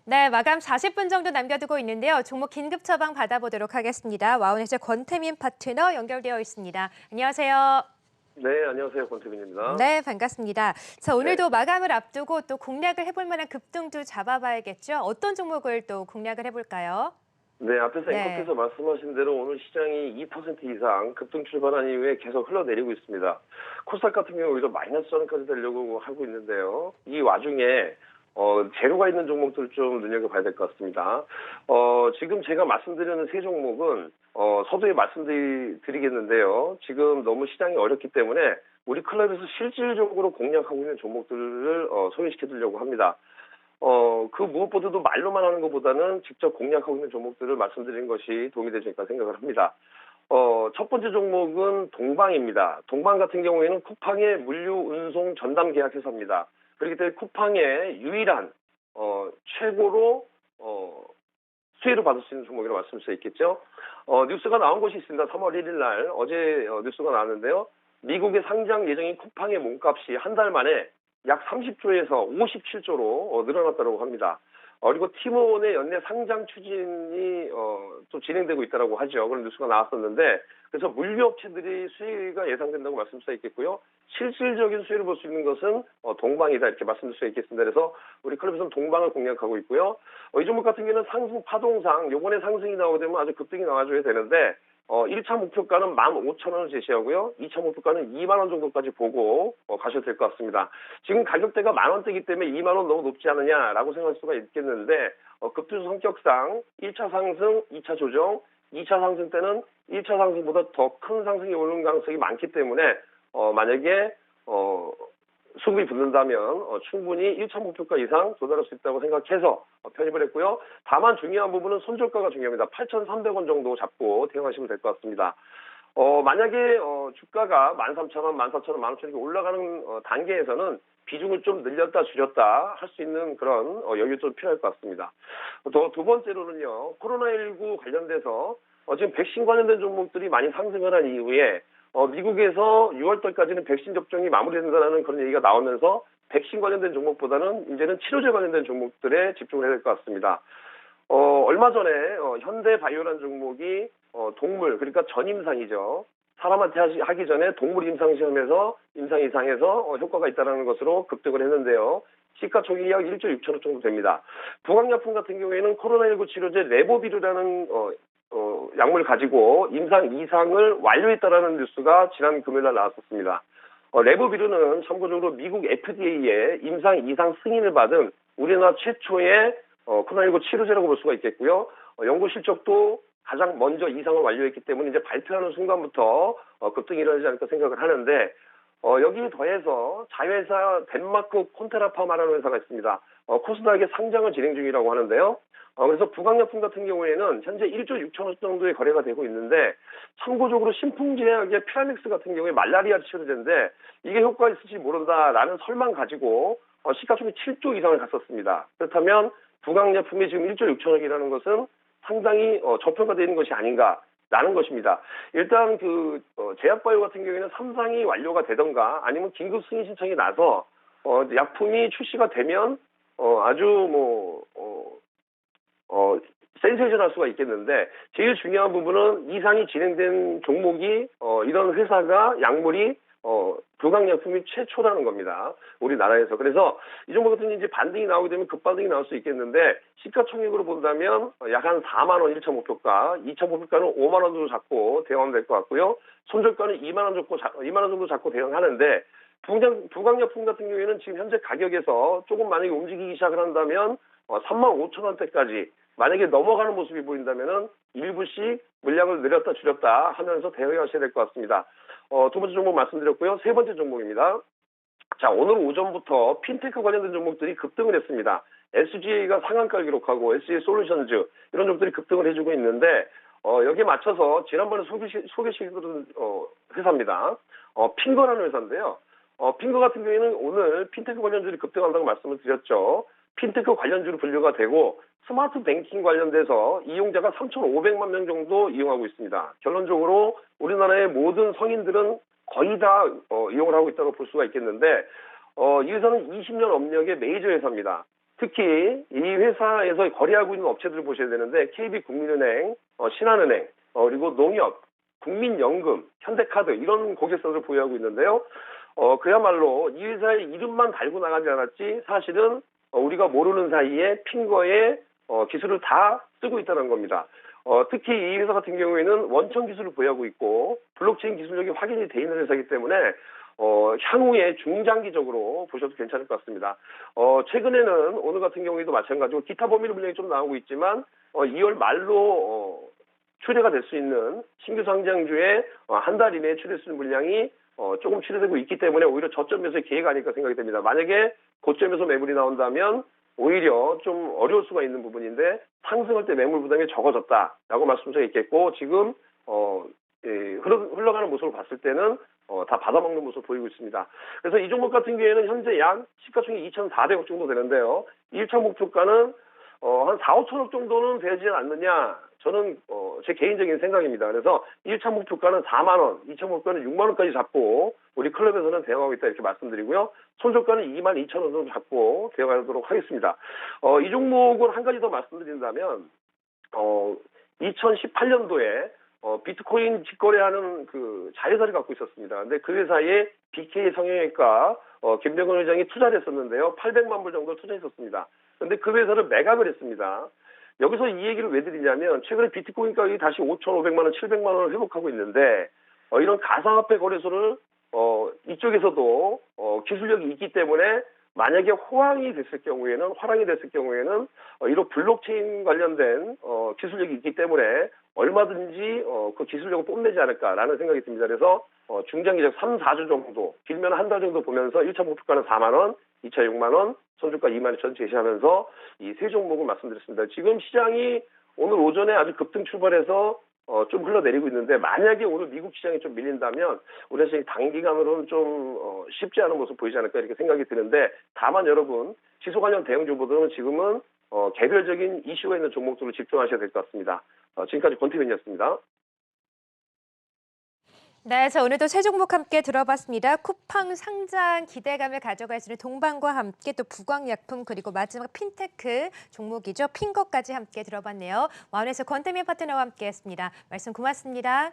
네, 마감 40분 정도 남겨두고 있는데요. 종목 긴급 처방 받아보도록 하겠습니다. 와운해재 권태민 파트너 연결되어 있습니다. 안녕하세요. 네, 안녕하세요. 권태민입니다. 네, 반갑습니다. 자, 네. 오늘도 마감을 앞두고 또 공략을 해볼 만한 급등도 잡아봐야겠죠. 어떤 종목을 또 공략을 해볼까요? 네, 앞에서 네. 앵커께서 말씀하신 대로 오늘 시장이 2% 이상 급등 출발한 이후에 계속 흘러내리고 있습니다. 코스닥 같은 경우 오히려 마이너스 전환까지 되려고 하고 있는데요. 이 와중에 재료가 있는 종목들 좀 눈여겨봐야 될 것 같습니다. 지금 제가 말씀드리는 세 종목은 서두에 말씀드리겠는데요. 지금 너무 시장이 어렵기 때문에 우리 클럽에서 실질적으로 공략하고 있는 종목들을 소개시켜드리려고 합니다. 그 무엇보다도 말로만 하는 것보다는 직접 공략하고 있는 종목들을 말씀드리는 것이 도움이 되지 않을까 생각을 합니다. 첫 번째 종목은 동방입니다. 동방 같은 경우에는 쿠팡의 물류 운송 전담 계약 회사입니다. 그렇기 때문에 쿠팡의 유일한 최고로 수혜를 받을 수 있는 종목이라고 말씀드릴 수 있겠죠. 뉴스가 나온 것이 있습니다. 3월 1일 날 어제 뉴스가 나왔는데요. 미국의 상장 예정인 쿠팡의 몸값이 한 달 만에 약 30조에서 57조로 늘어났다고 합니다. 그리고 티몬의 연내 상장 추진이 좀 진행되고 있다고 하죠. 그런 뉴스가 나왔었는데, 그래서 물류업체들이 수혜가 예상된다고 말씀드릴 수 있겠고요. 실질적인 수혜를 볼 수 있는 것은 동방이다 이렇게 말씀드릴 수 있겠습니다. 그래서 우리 클럽에서는 동방을 공략하고 있고요. 이 종목 같은 경우는 상승 파동상 요번에 상승이 나오게 되면 아주 급등이 나와줘야 되는데 1차 목표가는 15,000원을 제시하고요. 2차 목표가는 2만 원 정도까지 보고 가셔도 될 것 같습니다. 지금 가격대가 만 원대이기 때문에 2만 원 너무 높지 않느냐라고 생각할 수가 있겠는데 급등 성격상 1차 상승, 2차 조정, 2차 상승 때는 1차 상승보다 더 큰 상승이 오는 가능성이 많기 때문에 만약에 수급이 붙는다면 충분히 1차 목표가 이상 도달할 수 있다고 생각해서 편입을 했고요. 다만 중요한 부분은 손절가가 중요합니다. 8,300원 정도 잡고 대응하시면 될 것 같습니다. 만약에 주가가 13,000원, 14,000원, 15,000원 이렇게 올라가는 단계에서는 비중을 좀 늘렸다 줄였다 할 수 있는 그런 여유 좀 필요할 것 같습니다. 두 번째로는요. 코로나19 관련돼서 지금 백신 관련된 종목들이 많이 상승을 한 이후에 미국에서 6월달까지는 백신 접종이 마무리된다는 그런 얘기가 나오면서 백신 관련된 종목보다는 이제는 치료제 관련된 종목들에 집중을 해야 될 것 같습니다. 얼마 전에 현대바이오라는 종목이 동물, 그러니까 전임상이죠. 사람한테 하기 전에 동물 임상시험에서 임상 이상에서 효과가 있다는 것으로 급등을 했는데요. 시가총액이 약 1조 6천억 정도 됩니다. 부강약품 같은 경우에는 코로나19 치료제 레보비르라는 약물 가지고 임상 이상을 완료했다라는 뉴스가 지난 금요일날 나왔었습니다. 레보비르는 참고적으로 미국 FDA의 임상 이상 승인을 받은 우리나라 최초의 코로나19 치료제라고 볼 수가 있겠고요. 연구 실적도 가장 먼저 이상을 완료했기 때문에 이제 발표하는 순간부터 급등이 일어나지 않을까 생각을 하는데 여기 더해서 자회사 덴마크 콘테라파마라는 회사가 있습니다. 코스닥에 상장을 진행 중이라고 하는데요. 그래서 부강약품 같은 경우에는 현재 1조 6천억 정도의 거래가 되고 있는데 참고적으로 신풍제약의 피라믹스 같은 경우에 말라리아 치료제인데 이게 효과가 있을지 모른다라는 설만 가지고 시가총액 7조 이상을 갔었습니다. 그렇다면 부강약품이 지금 1조 6천억이라는 것은 상당히 저평가되어 있는 것이 아닌가라는 것입니다. 일단 제약바이오 같은 경우에는 3상이 완료가 되던가 아니면 긴급 승인 신청이 나서 약품이 출시가 되면 아주 센세이션할 수가 있겠는데 제일 중요한 부분은 이상이 진행된 종목이 이런 회사가 약물이 부강약품이 최초라는 겁니다. 우리나라에서. 그래서 이 종목 같은 이제 반등이 나오게 되면 급반등이 나올 수 있겠는데 시가총액으로 본다면 약 한 4만 원 1차 목표가, 2차 목표가는 5만 원 정도 잡고 대응하면 될 것 같고요. 손절가는 2만 원 정도 잡고 대응하는데 부강약품 같은 경우에는 지금 현재 가격에서 조금 만약에 움직이기 시작을 한다면 3만 5천 원대까지 만약에 넘어가는 모습이 보인다면은 일부씩 물량을 늘렸다 줄였다 하면서 대응하셔야 될 것 같습니다. 두 번째 종목 말씀드렸고요. 세 번째 종목입니다. 자, 오늘 오전부터 핀테크 관련된 종목들이 급등을 했습니다. SGA가 상한가를 기록하고 SGA 솔루션즈 이런 종목들이 급등을 해주고 있는데 여기에 맞춰서 지난번에 소개시켜드린 회사입니다. 핑거라는 회사인데요. 핑거 같은 경우에는 오늘 핀테크 관련주들이 급등한다고 말씀을 드렸죠. 핀테크 관련주로 분류가 되고 스마트 뱅킹 관련돼서 이용자가 3,500만 명 정도 이용하고 있습니다. 결론적으로 우리나라의 모든 성인들은 거의 다 이용을 하고 있다고 볼 수가 있겠는데 이 회사는 20년 업력의 메이저 회사입니다. 특히 이 회사에서 거래하고 있는 업체들을 보셔야 되는데 KB국민은행, 신한은행, 그리고 농협, 국민연금, 현대카드 이런 고객사들을 보유하고 있는데요. 그야말로 이 회사의 이름만 달고 나가지 않았지 사실은 우리가 모르는 사이에 핑거의 기술을 다 쓰고 있다는 겁니다. 특히 이 회사 같은 경우에는 원천 기술을 보유하고 있고 블록체인 기술력이 확인이 돼 있는 회사이기 때문에 향후에 중장기적으로 보셔도 괜찮을 것 같습니다. 최근에는 오늘 같은 경우에도 마찬가지로 기타 범위로 물량이 좀 나오고 있지만 2월 말로 출회가 될 수 있는 신규 상장주의 한 달 이내에 출회 수 있는 물량이 조금 출회되고 있기 때문에 오히려 저점에서의 기회가 아닐까 생각이 됩니다. 만약에 고점에서 매물이 나온다면 오히려 좀 어려울 수가 있는 부분인데 상승할 때 매물 부담이 적어졌다라고 말씀드리겠고 지금 흘러가는 모습을 봤을 때는 다 받아먹는 모습을 보이고 있습니다. 그래서 이 종목 같은 경우에는 현재 약 시가총액 2,400억 정도 되는데요. 1차 목표가는 한 4, 5천억 정도는 되지 않느냐. 저는 제 개인적인 생각입니다. 그래서 1차 목표가는 4만 원, 2차 목표가는 6만 원까지 잡고 우리 클럽에서는 대응하고 있다 이렇게 말씀드리고요. 손절가는 2만 2천 원 정도 잡고 대응하도록 하겠습니다. 이 종목은 한 가지 더 말씀드린다면 2018년도에 비트코인 직거래하는 그 자회사를 갖고 있었습니다. 근데 그 회사에 BK 성형외과 김병건 회장이 투자를 했었는데요. 800만 불 정도 투자했었습니다. 근데 그 회사를 매각을 했습니다. 여기서 이 얘기를 왜 드리냐면 최근에 비트코인 가격이 다시 5,500만 원, 700만 원을 회복하고 있는데 이런 가상화폐 거래소를 이쪽에서도 기술력이 있기 때문에 만약에 화랑이 됐을 경우에는 이런 블록체인 관련된 기술력이 있기 때문에 얼마든지 그 기술력을 뽐내지 않을까라는 생각이 듭니다. 그래서 중장기적 3, 4주 정도, 길면 한 달 정도 보면서 1차 목표가는 4만 원, 2차 6만 원, 손주가 2만 2천 제시하면서 이 세 종목을 말씀드렸습니다. 지금 시장이 오늘 오전에 아주 급등 출발해서 좀 흘러내리고 있는데 만약에 오늘 미국 시장이 좀 밀린다면 우리 시장이 단기간으로는 좀 쉽지 않은 모습 보이지 않을까 이렇게 생각이 드는데 다만 여러분 지수 관련 대응주보다는 지금은 개별적인 이슈가 있는 종목들로 집중하셔야 될 것 같습니다. 지금까지 권태민이었습니다. 네, 자 오늘도 세 종목 함께 들어봤습니다. 쿠팡 상장 기대감을 가져갈 수 있는 동반과 함께 또 부광약품 그리고 마지막 핀테크 종목이죠. 핑거까지 함께 들어봤네요. 와운에서 권태민 파트너와 함께했습니다. 말씀 고맙습니다.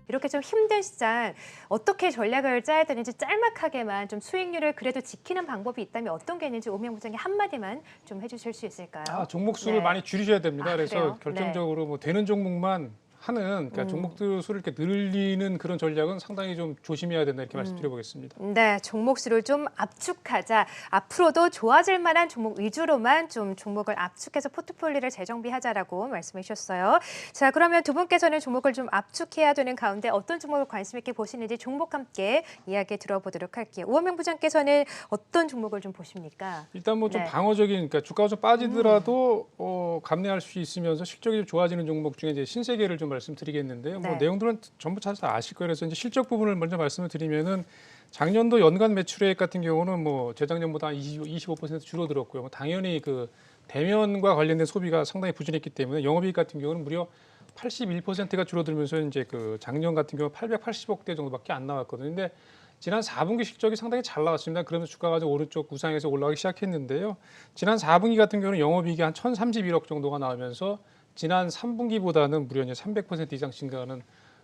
이렇게 좀 힘든 시장 어떻게 전략을 짜야 되는지 짤막하게만 좀 수익률을 그래도 지키는 방법이 있다면 어떤 게 있는지 오명 부장님 한마디만 좀 해주실 수 있을까요? 종목 수를 네. 많이 줄이셔야 됩니다. 그래서 그래요? 결정적으로 뭐 되는 종목만 하는 그러니까 종목들 수를 이렇게 늘리는 그런 전략은 상당히 좀 조심해야 된다 이렇게 말씀드려보겠습니다. 네, 종목 수를 좀 압축하자. 앞으로도 좋아질 만한 종목 위주로만 좀 종목을 압축해서 포트폴리오를 재정비하자라고 말씀해 주셨어요. 자, 그러면 두 분께서는 종목을 좀 압축해야 되는 가운데 어떤 종목을 관심 있게 보시는지 종목 함께 이야기 들어보도록 할게요. 우원명 부장께서는 어떤 종목을 좀 보십니까? 일단 뭐 좀 네. 방어적인 그러니까 주가가 좀 빠지더라도 감내할 수 있으면서 실적이 좀 좋아지는 종목 중에 이제 신세계를 좀 말씀드리겠는데요. 네. 뭐 내용들은 전부 다 아실 거예요. 그래서 이제 실적 부분을 먼저 말씀을 드리면은 작년도 연간 매출액 같은 경우는 뭐 재작년보다 한 25% 줄어들었고요. 뭐 당연히 그 대면과 관련된 소비가 상당히 부진했기 때문에 영업이익 같은 경우는 무려 81%가 줄어들면서 이제 그 작년 같은 경우 880억대 정도밖에 안 나왔거든요. 근데 지난 4분기 실적이 상당히 잘 나왔습니다. 그러면서 주가가 좀 오른쪽 우상에서 올라가기 시작했는데요. 지난 4분기 같은 경우는 영업이익이 한 1,031억 정도가 나오면서 지난 3분기보다는 무려 이제 300% 이상 증가하는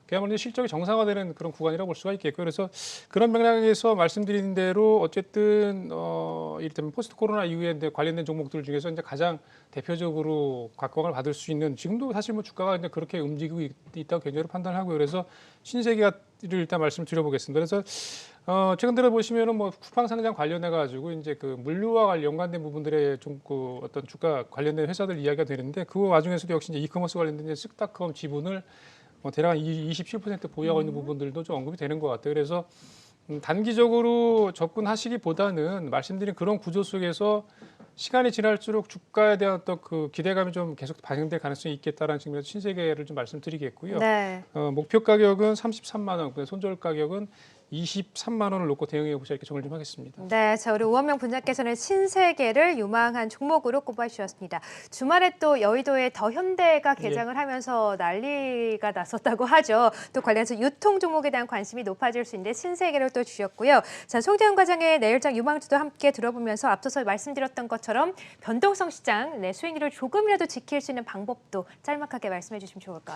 그야말로 실적이 정상화되는 그런 구간이라고 볼 수가 있겠고요. 그래서 그런 맥락에서 말씀드린 대로 어쨌든 이를테면 포스트 코로나 이후에 관련된 종목들 중에서 이제 가장 대표적으로 각광을 받을 수 있는 지금도 사실 뭐 주가가 이제 그렇게 움직이고 있다고 개인적으로 판단하고요. 그래서 신세계를 일단 말씀을 드려보겠습니다. 그래서 최근 들어 보시면은 뭐 쿠팡 상장 관련해 가지고 이제 그 물류와 연관된 부분들의 좀 그 어떤 주가 관련된 회사들 이야기가 되는데 그 와중에서도 역시 이제 이커머스 관련된 쓱닷컴 지분을 대략 27% 보유하고 있는 부분들도 좀 언급이 되는 것 같아요. 그래서 단기적으로 접근하시기보다는 말씀드린 그런 구조 속에서 시간이 지날수록 주가에 대한 어떤 그 기대감이 좀 계속 반영될 가능성이 있겠다라는 측면에서 신세계를 좀 말씀드리겠고요. 네. 목표 가격은 33만 원, 손절 가격은 23만 원을 놓고 대응해 보자 이렇게 정리를 좀 하겠습니다. 네, 자 우리 우원명 분장께서는 신세계를 유망한 종목으로 꼽아주셨습니다. 주말에 또 여의도에 더현대가 개장을 하면서 난리가 났었다고 하죠. 또 관련해서 유통 종목에 대한 관심이 높아질 수 있는데 신세계를 또 주셨고요. 자 송대현 과장의 내일장 유망주도 함께 들어보면서 앞서서 말씀드렸던 것처럼 변동성 시장 수익률을 조금이라도 지킬 수 있는 방법도 짤막하게 말씀해 주시면 좋을 것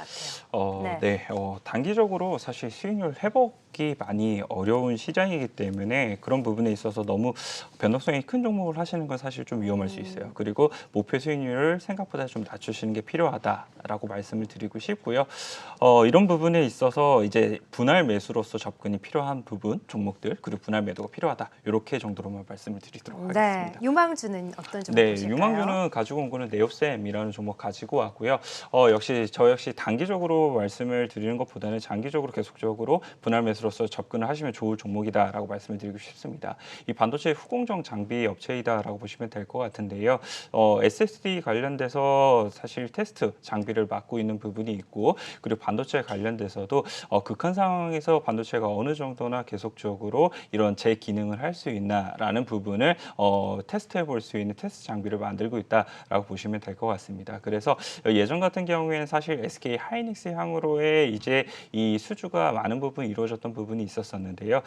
같아요. 단기적으로 사실 수익률 회복이 많이 어려운 시장이기 때문에 그런 부분에 있어서 너무 변동성이 큰 종목을 하시는 건 사실 좀 위험할 수 있어요. 그리고 목표 수익률을 생각보다 좀 낮추시는 게 필요하다라고 말씀을 드리고 싶고요. 이런 부분에 있어서 이제 분할 매수로서 접근이 필요한 부분 종목들 그리고 분할 매도가 필요하다 이렇게 정도로만 말씀을 드리도록 하겠습니다. 유망주는 어떤 종목 네, 보실까요? 유망주는 가지고 온 거는 네오셈이라는 종목 가지고 왔고요. 저 역시 단기적으로 말씀을 드리는 것보다는 장기적으로 계속적으로 분할 매수로서 접근을 하시면 좋을 종목이다라고 말씀을 드리고 싶습니다. 이 반도체 후공정 장비 업체이다라고 보시면 될 것 같은데요. SSD 관련돼서 사실 테스트 장비를 맡고 있는 부분이 있고 그리고 반도체 관련돼서도 극한 상황에서 반도체가 어느 정도나 계속적으로 이런 제 기능을 할 수 있나라는 부분을 테스트해 볼 수 있는 테스트 장비를 만들고 있다라고 보시면 될 것 같습니다. 그래서 예전 같은 경우에는 사실 SK 하이닉스 향으로의 이제 이 수주가 많은 부분 이루어졌던 부분이 있었었는데요.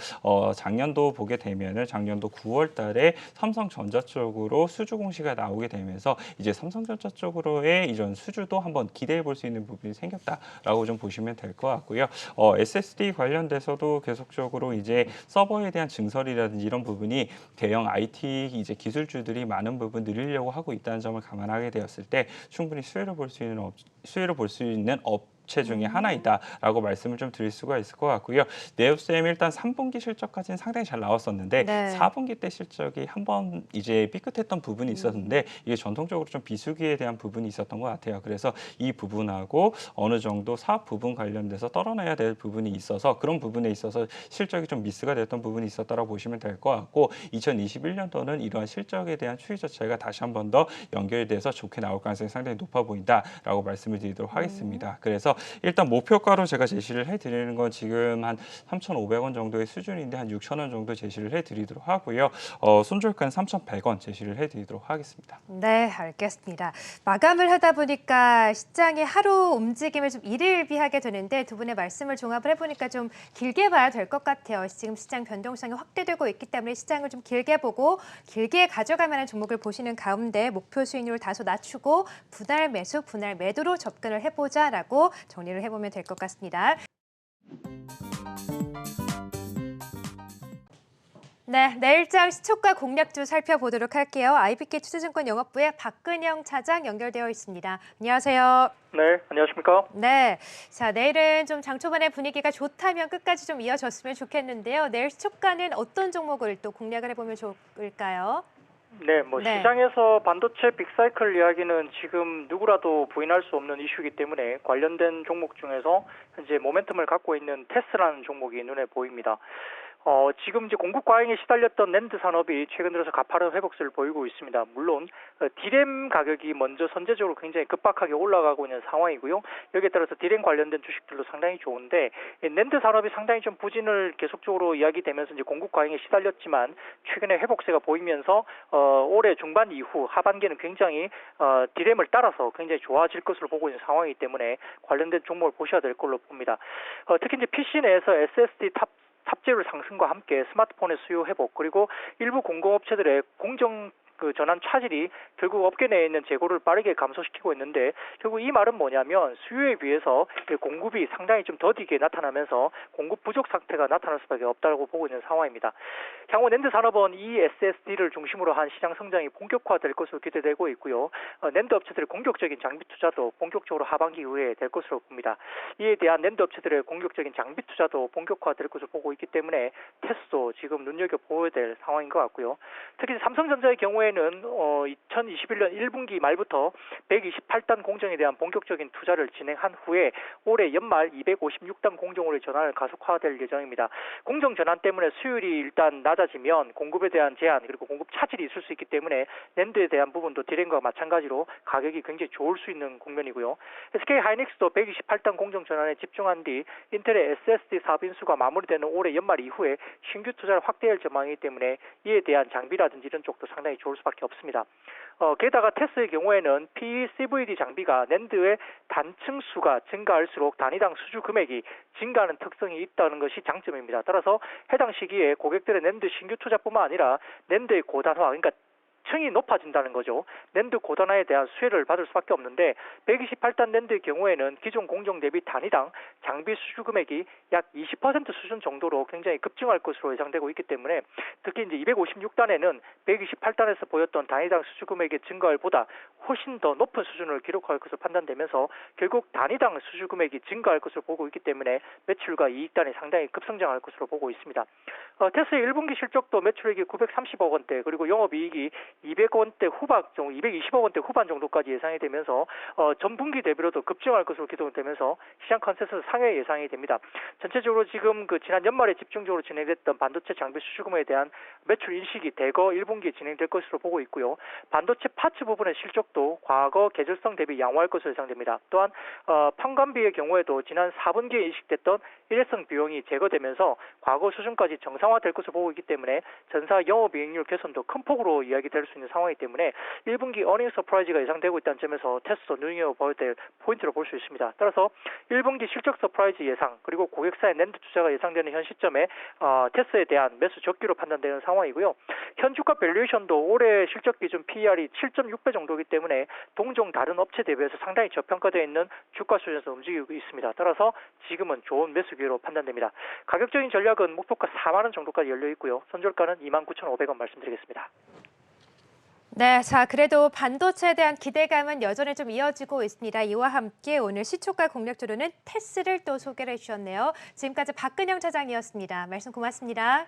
작년도 보게 되면은 작년도 9월달에 삼성전자 쪽으로 수주 공시가 나오게 되면서 이제 삼성전자 쪽으로의 이런 수주도 한번 기대해 볼 수 있는 부분이 생겼다라고 좀 보시면 될 것 같고요. SSD 관련돼서도 계속적으로 이제 서버에 대한 증설이라든지 이런 부분이 대형 IT 이제 기술주들이 많은 부분 늘리려고 하고 있다는 점을 감안하게 되었을 때 충분히 수혜를 볼 수 있는 업체 중에 하나이다라고 말씀을 좀 드릴 수가 있을 것 같고요. 네오셈 일단 3분기 실적까지는 상당히 잘 나왔었는데 4분기 때 실적이 한번 이제 삐끗했던 부분이 있었는데 이게 전통적으로 좀 비수기에 대한 부분이 있었던 것 같아요. 그래서 이 부분하고 어느 정도 사업 부분 관련돼서 떨어내야 될 부분이 있어서 그런 부분에 있어서 실적이 좀 미스가 됐던 부분이 있었다라고 보시면 될 것 같고 2021년도는 이러한 실적에 대한 추이 자체가 다시 한 번 더 연결돼서 좋게 나올 가능성이 상당히 높아 보인다라고 말씀을 드리도록 하겠습니다. 그래서 일단 목표가로 제가 제시를 해드리는 건 지금 한 3,500원 정도의 수준인데 한 6,000원 정도 제시를 해드리도록 하고요. 손절가는 3,100원 제시를 해드리도록 하겠습니다. 네, 알겠습니다. 마감을 하다 보니까 시장이 하루 움직임을 좀 일일비하게 되는데 두 분의 말씀을 종합을 해보니까 좀 길게 봐야 될 것 같아요. 지금 시장 변동성이 확대되고 있기 때문에 시장을 좀 길게 보고 길게 가져갈 만한 종목을 보시는 가운데 목표 수익률을 다소 낮추고 분할 매수, 분할 매도로 접근을 해보자라고 정리를 해보면 될 것 같습니다. 네, 내일장 시초가 공략주 살펴보도록 할게요. IBK 투자증권 영업부의 박근영 차장 연결되어 있습니다. 안녕하세요. 네, 안녕하십니까? 네, 자 내일은 좀 장 초반의 분위기가 좋다면 끝까지 좀 이어졌으면 좋겠는데요. 내일 시초가는 어떤 종목을 또 공략을 해보면 좋을까요? 네, 시장에서 반도체 빅사이클 이야기는 지금 누구라도 부인할 수 없는 이슈이기 때문에 관련된 종목 중에서 현재 모멘텀을 갖고 있는 테스라는 종목이 눈에 보입니다. 지금 이제 공급 과잉에 시달렸던 낸드 산업이 최근 들어서 가파른 회복세를 보이고 있습니다. 물론 디램 가격이 먼저 선제적으로 굉장히 급박하게 올라가고 있는 상황이고요. 여기에 따라서 디램 관련된 주식들도 상당히 좋은데 낸드 산업이 상당히 좀 부진을 계속적으로 이야기되면서 이제 공급 과잉에 시달렸지만 최근에 회복세가 보이면서 올해 중반 이후 하반기에는 굉장히 디램을 따라서 굉장히 좋아질 것으로 보고 있는 상황이기 때문에 관련된 종목을 보셔야 될 걸로 봅니다. 특히 이제 PC 내에서 SSD 탑재율 상승과 함께 스마트폰의 수요 회복 그리고 일부 공공업체들의 공정 전환 차질이 결국 업계 내에 있는 재고를 빠르게 감소시키고 있는데 결국 이 말은 뭐냐면 수요에 비해서 공급이 상당히 좀 더디게 나타나면서 공급 부족 상태가 나타날 수밖에 없다고 보고 있는 상황입니다. 향후 낸드 산업은 이 SSD를 중심으로 한 시장 성장이 본격화될 것으로 기대되고 있고요. 낸드 업체들의 공격적인 장비 투자도 본격적으로 하반기 이후에 될 것으로 봅니다. 이에 대한 낸드 업체들의 공격적인 장비 투자도 본격화될 것으로 보고 있기 때문에 테스도 지금 눈여겨보아야 될 상황인 것 같고요. 특히 삼성전자의 경우에 경우에는 2021년 1분기 말부터 128단 공정에 대한 본격적인 투자를 진행한 후에 올해 연말 256단 공정으로 전환을 가속화될 예정입니다. 공정 전환 때문에 수율이 일단 낮아지면 공급에 대한 제한 그리고 공급 차질이 있을 수 있기 때문에 낸드에 대한 부분도 디램과 마찬가지로 가격이 굉장히 좋을 수 있는 국면이고요. SK 하이닉스도 128단 공정 전환에 집중한 뒤 인텔의 SSD 사업 인수가 마무리되는 올해 연말 이후에 신규 투자를 확대할 전망이기 때문에 이에 대한 장비라든지 이런 쪽도 상당히 좋을 수밖에 없습니다. 게다가 테스의 경우에는 PECVD 장비가 낸드의 단층 수가 증가할수록 단위당 수주 금액이 증가하는 특성이 있다는 것이 장점입니다. 따라서 해당 시기에 고객들의 낸드 신규 투자뿐만 아니라 낸드의 고단화, 그러니까 층이 높아진다는 거죠. 낸드 고단화에 대한 수혜를 받을 수밖에 없는데 128단 낸드의 경우에는 기존 공정 대비 단위당 장비 수주 금액이 약 20% 수준 정도로 굉장히 급증할 것으로 예상되고 있기 때문에 특히 이제 256단에는 128단에서 보였던 단위당 수주 금액의 증가율보다 훨씬 더 높은 수준을 기록할 것으로 판단되면서 결국 단위당 수주 금액이 증가할 것으로 보고 있기 때문에 매출과 이익단이 상당히 급성장할 것으로 보고 있습니다. 테스의 1분기 실적도 매출액이 930억 원대 그리고 영업이익이 200원대 후반 정도, 220억 원대 후반 정도까지 예상이 되면서 전분기 대비로도 급증할 것으로 기대되면서 시장 컨센서스 상회 예상이 됩니다. 전체적으로 지금 지난 연말에 집중적으로 진행됐던 반도체 장비 수주금에 대한 매출 인식이 대거 1분기에 진행될 것으로 보고 있고요. 반도체 파츠 부분의 실적도 과거 계절성 대비 양호할 것으로 예상됩니다. 또한 판관비의 경우에도 지난 4분기에 인식됐던 일회성 비용이 제거되면서 과거 수준까지 정상화될 것으로 보고 있기 때문에 전사 영업이익률 개선도 큰 폭으로 이야기될 수 있는 상황이기 때문에 1분기 어닝 서프라이즈가 예상되고 있다는 점에서 테스도 눈여겨볼 될 포인트로 볼 수 있습니다. 따라서 1분기 실적 서프라이즈 예상 그리고 고객사의 낸드 투자가 예상되는 현 시점에 테스에 대한 매수 적기로 판단되는 상황이고요. 현 주가 밸류에이션도 올해 실적 기준 PER이 7.6배 정도이기 때문에 동종 다른 업체 대비해서 상당히 저평가되어 있는 주가 수준에서 움직이고 있습니다. 따라서 지금은 좋은 매수 기회로 판단됩니다. 가격적인 전략은 목표가 4만 원 정도까지 열려 있고요. 선절가는 29,500원 말씀드리겠습니다. 네, 자, 그래도 반도체에 대한 기대감은 여전히 좀 이어지고 있습니다. 이와 함께 오늘 시초가 공략주로는 테스를 또 소개를 해주셨네요. 지금까지 박근영 차장이었습니다. 말씀 고맙습니다.